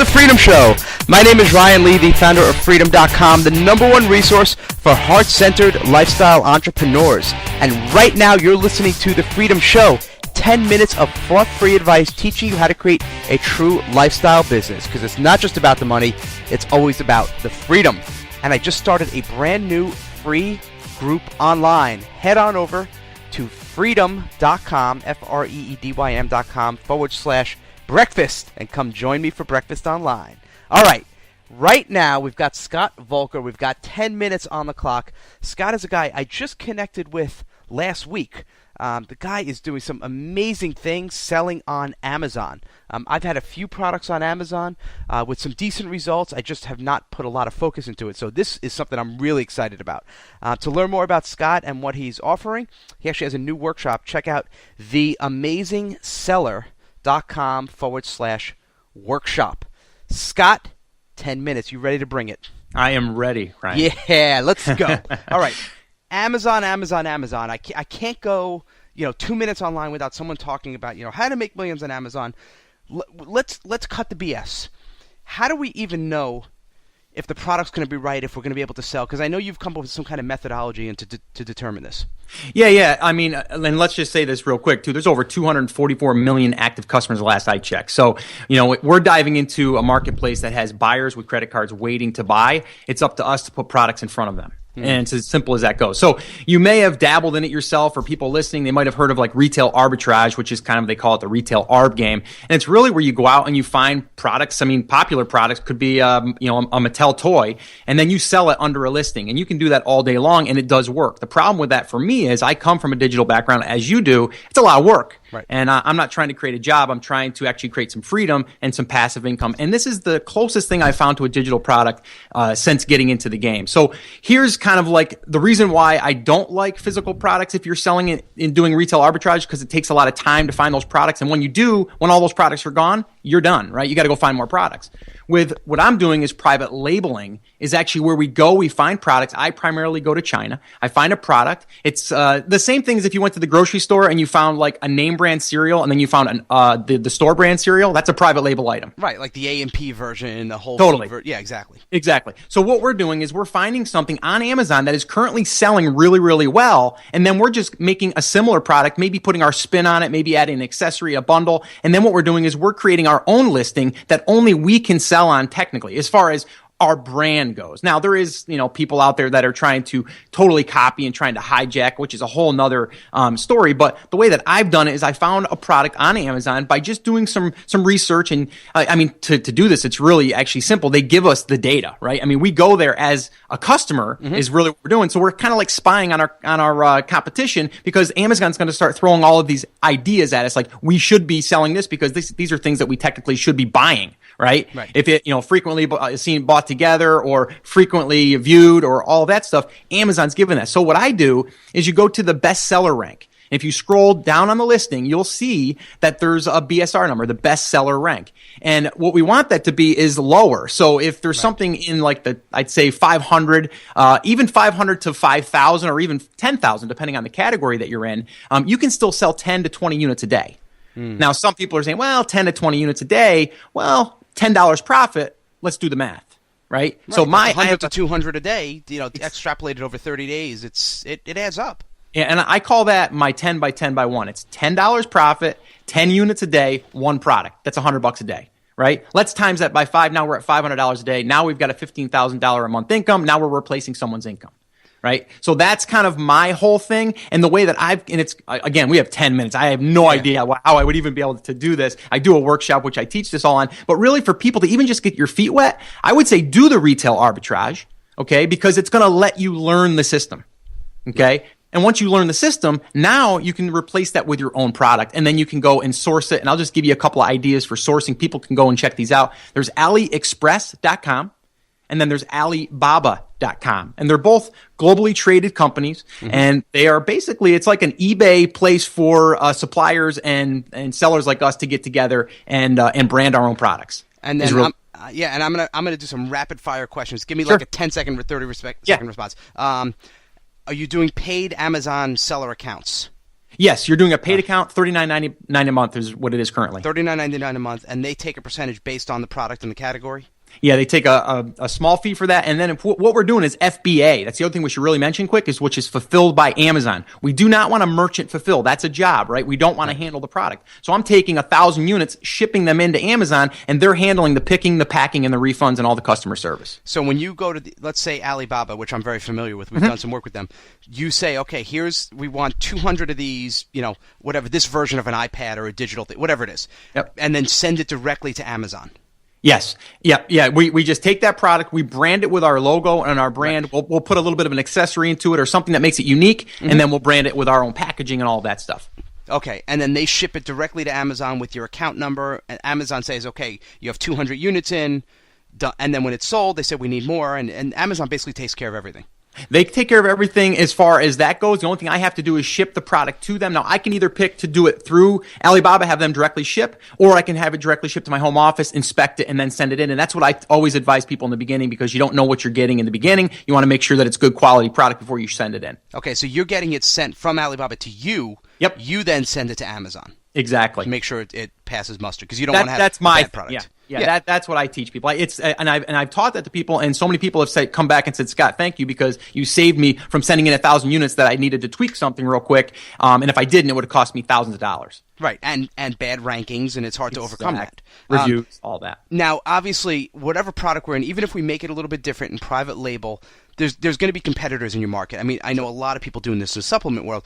The Freedym Show. My name is Ryan Lee, the founder of Freedym.com, the #1 resource for heart-centered lifestyle entrepreneurs. And right now you're listening to The Freedym Show, 10 minutes of thought-free advice teaching you how to create a true lifestyle business. Because it's not just about the money, it's always about the freedom. And I just started a brand new free group online. Head on over to Freedym.com, Freedym.com/breakfast, and come join me for breakfast online. All right, right now we've got Scott Voelker. We've got 10 minutes on the clock. Scott is a guy I just connected with last week. The guy is doing some amazing things selling on Amazon. I've had a few products on Amazon with some decent results. I just have not put a lot of focus into it. So this is something I'm really excited about. To learn more about Scott and what he's offering, he actually has a new workshop. Check out theamazingseller.com/workshop. Scott, 10 minutes. You ready to bring it? I am ready, Ryan. Yeah, let's go. All right. Amazon. I can't go, 2 minutes online without someone talking about, how to make millions on Amazon. Let's cut the BS. How do we even know if the product's going to be right, if we're going to be able to sell? Because I know you've come up with some kind of methodology to determine this. Yeah. I mean, and let's just say this real quick, too. There's over 244 million active customers last I checked. So, we're diving into a marketplace that has buyers with credit cards waiting to buy. It's up to us to put products in front of them. And it's as simple as that goes. So you may have dabbled in it yourself, or people listening, they might have heard of like retail arbitrage, which is kind of, they call it the retail arb game. And it's really where you go out and you find products. I mean, popular products could be, a Mattel toy, and then you sell it under a listing, and you can do that all day long, and it does work. The problem with that for me is I come from a digital background, as you do. It's a lot of work. Right. And I'm not trying to create a job. I'm trying to actually create some freedom and some passive income. And this is the closest thing I found to a digital product since getting into the game. So here's kind of like the reason why I don't like physical products if you're selling it in doing retail arbitrage, because it takes a lot of time to find those products. And when you do, when all those products are gone, you're done, right? You got to go find more products. With what I'm doing is private labeling is actually where we go. We find products. I primarily go to China. I find a product. It's the same thing as if you went to the grocery store and you found like a name brand cereal, and then you found the store brand cereal. That's a private label item. Right, like the A&P version, the whole totally. Yeah, exactly. Exactly. So what we're doing is we're finding something on Amazon that is currently selling really, really well, and then we're just making a similar product, maybe putting our spin on it, maybe adding an accessory, a bundle, and then what we're doing is we're creating our own listing that only we can sell on technically, as far as our brand goes. Now, there is, people out there that are trying to totally copy and trying to hijack, which is a whole nother story. But the way that I've done it is I found a product on Amazon by just doing some research. And to do this, it's really actually simple. They give us the data, right? I mean, we go there as a customer is really what we're doing. So we're kind of like spying on our competition, because Amazon's going to start throwing all of these ideas at us. Like, we should be selling this because these are things that we technically should be buying. Right? If it, frequently seen bought together or frequently viewed or all of that stuff, Amazon's given that. So what I do is you go to the bestseller rank. If you scroll down on the listing, you'll see that there's a BSR number, the bestseller rank. And what we want that to be is lower. So if there's something in like I'd say 500, even 500 to 5,000 or even 10,000, depending on the category that you're in, you can still sell 10 to 20 units a day. Now, some people are saying, well, 10 to 20 units a day, well, $10 profit, let's do the math, right? So I 100 to 200 a day, extrapolated over 30 days, it adds up. Yeah, and I call that my 10 by 10 by 1. It's $10 profit, 10 units a day, one product. That's $100 a day, right? Let's times that by 5. Now we're at $500 a day. Now we've got a $15,000 a month income. Now we're replacing someone's income. Right? So that's kind of my whole thing. And the way that it's, again, we have 10 minutes. I have no idea how I would even be able to do this. I do a workshop, which I teach this all on. But really, for people to even just get your feet wet, I would say do the retail arbitrage, okay? Because it's going to let you learn the system, okay? And once you learn the system, now you can replace that with your own product, and then you can go and source it. And I'll just give you a couple of ideas for sourcing. People can go and check these out. There's AliExpress.com. And then there's Alibaba.com. And they're both globally traded companies. And they are basically, it's like an eBay place for suppliers and sellers like us to get together and brand our own products. And then, I'm gonna do some rapid fire questions. Give me like a 10-second or 30-second response. Are you doing paid Amazon seller accounts? Yes, you're doing a paid account. $39.99 a month is what it is currently. $39.99 a month, and they take a percentage based on the product and the category? Yeah, they take a small fee for that. And then what we're doing is FBA. That's the other thing we should really mention quick, which is fulfilled by Amazon. We do not want a merchant fulfill. That's a job, right? We don't want to handle the product. So I'm taking 1,000 units, shipping them into Amazon, and they're handling the picking, the packing, and the refunds and all the customer service. So when you go to, let's say Alibaba, which I'm very familiar with, we've done some work with them, you say, okay, we want 200 of these, whatever, this version of an iPad or a digital thing, whatever it is. Yep. And then send it directly to Amazon. Yes. Yeah. We just take that product, we brand it with our logo and our brand. Right. We'll put a little bit of an accessory into it or something that makes it unique, and then we'll brand it with our own packaging and all that stuff. Okay, and then they ship it directly to Amazon with your account number, and Amazon says, okay, you have 200 units in, and then when it's sold, they say we need more, and Amazon basically takes care of everything. They take care of everything as far as that goes. The only thing I have to do is ship the product to them. Now, I can either pick to do it through Alibaba, have them directly ship, or I can have it directly shipped to my home office, inspect it, and then send it in. And that's what I always advise people in the beginning, because you don't know what you're getting in the beginning. You want to make sure that it's good quality product before you send it in. Okay, so you're getting it sent from Alibaba to you. Yep. You then send it to Amazon. Exactly. To make sure it passes muster, because you don't want to have that's my bad product. Yeah. That's what I teach people. I've taught that to people, and so many people have come back and said, Scott, thank you, because you saved me from sending in 1,000 units that I needed to tweak something real quick, and if I didn't, it would have cost me thousands of dollars. Right, and bad rankings, and it's hard to overcome that. Reviews, all that. Now, obviously, whatever product we're in, even if we make it a little bit different in private label, there's going to be competitors in your market. I mean, I know a lot of people doing this in the supplement world.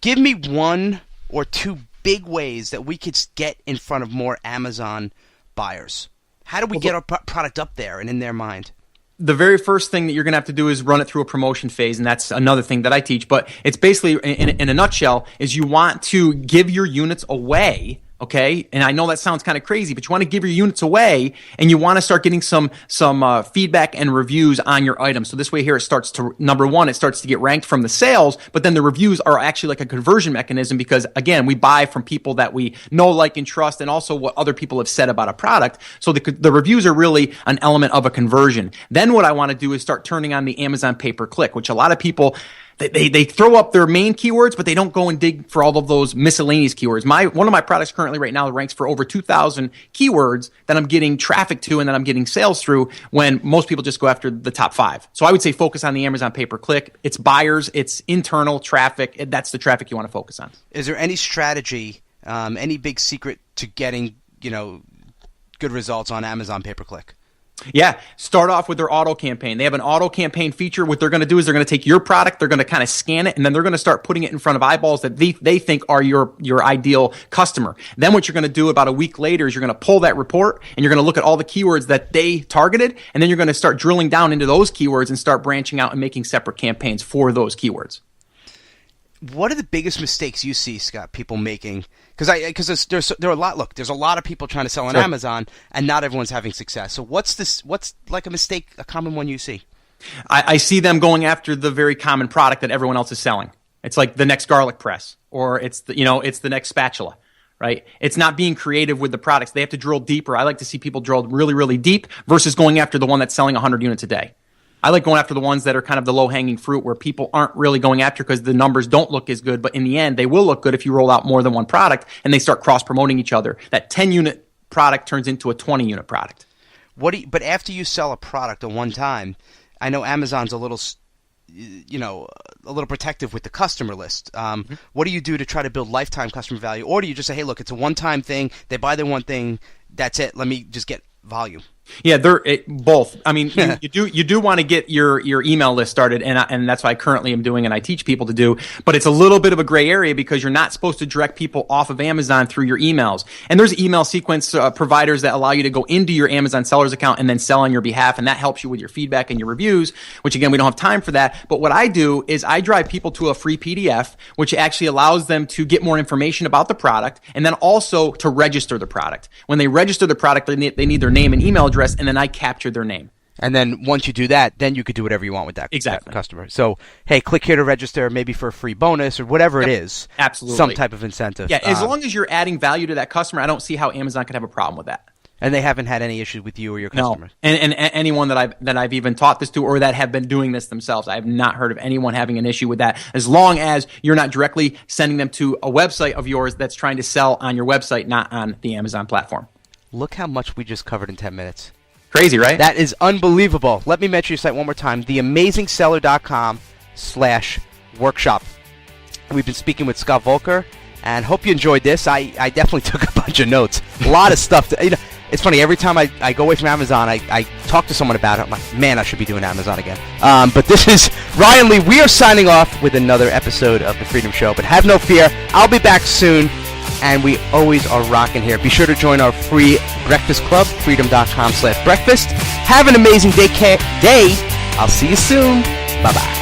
Give me one or two big ways that we could get in front of more Amazon buyers. How do we get our product up there and in their mind? The very first thing that you're going to have to do is run it through a promotion phase, and that's another thing that I teach. But it's basically, in a nutshell, is you want to give your units away. Okay, and I know that sounds kind of crazy, but you want to give your units away, and you want to start getting some feedback and reviews on your items. So this way here, it starts to, number one, it starts to get ranked from the sales, but then the reviews are actually like a conversion mechanism, because again, we buy from people that we know, like, and trust, and also what other people have said about a product. So the reviews are really an element of a conversion. Then what I want to do is start turning on the Amazon pay-per-click, which a lot of people, They throw up their main keywords, but they don't go and dig for all of those miscellaneous keywords. One of my products currently right now ranks for over 2,000 keywords that I'm getting traffic to and that I'm getting sales through, when most people just go after the top 5. So I would say focus on the Amazon pay-per-click. It's buyers, it's internal traffic. That's the traffic you want to focus on. Is there any strategy, any big secret to getting, good results on Amazon pay-per-click? Yeah, start off with their auto campaign. They have an auto campaign feature. What they're going to do is they're going to take your product, they're going to kind of scan it, and then they're going to start putting it in front of eyeballs that they think are your ideal customer. Then what you're going to do about a week later is you're going to pull that report, and you're going to look at all the keywords that they targeted, and then you're going to start drilling down into those keywords and start branching out and making separate campaigns for those keywords. What are the biggest mistakes you see, Scott, people making? Because there's a lot. Look, there's a lot of people trying to sell on Amazon, and not everyone's having success. So what's like a mistake, a common one you see? I see them going after the very common product that everyone else is selling. It's like the next garlic press, or it's the next spatula, right? It's not being creative with the products. They have to drill deeper. I like to see people drill really, really deep versus going after the one that's selling 100 units a day. I like going after the ones that are kind of the low-hanging fruit, where people aren't really going after because the numbers don't look as good, but in the end, they will look good if you roll out more than one product and they start cross-promoting each other. That 10-unit product turns into a 20-unit product. But after you sell a product at one time, I know Amazon's a little protective with the customer list. What do you do to try to build lifetime customer value? Or do you just say, hey, look, it's a one-time thing. They buy their one thing. That's it. Let me just get volume. Yeah, they're both. I mean, you do want to get your email list started, and that's what I currently am doing, and I teach people to do. But it's a little bit of a gray area because you're not supposed to direct people off of Amazon through your emails. And there's email sequence providers that allow you to go into your Amazon sellers account and then sell on your behalf, and that helps you with your feedback and your reviews. Which again, we don't have time for that. But what I do is I drive people to a free PDF, which actually allows them to get more information about the product, and then also to register the product. When they register the product, they need their name and email address, and then I capture their name. And then once you do that, then you could do whatever you want with that customer. So, hey, click here to register, maybe for a free bonus or whatever it is. Absolutely. Some type of incentive. Yeah, as long as you're adding value to that customer, I don't see how Amazon could have a problem with that. And they haven't had any issues with you or your customers? No. And anyone that I've even taught this to or that have been doing this themselves, I have not heard of anyone having an issue with that, as long as you're not directly sending them to a website of yours that's trying to sell on your website, not on the Amazon platform. Look how much we just covered in 10 minutes. Crazy, right? That is unbelievable. Let me mention your site one more time, theamazingseller.com/workshop. We've been speaking with Scott Voelker, and hope you enjoyed this. I definitely took a bunch of notes. A lot of stuff. It's funny, every time I go away from Amazon, I talk to someone about it. I'm like, man, I should be doing Amazon again. But this is Ryan Lee. We are signing off with another episode of The Freedym Show. But have no fear, I'll be back soon, and we always are rocking here. Be sure to join our free breakfast club, freedym.com/breakfast. Have an amazing day. I'll see you soon. Bye-bye.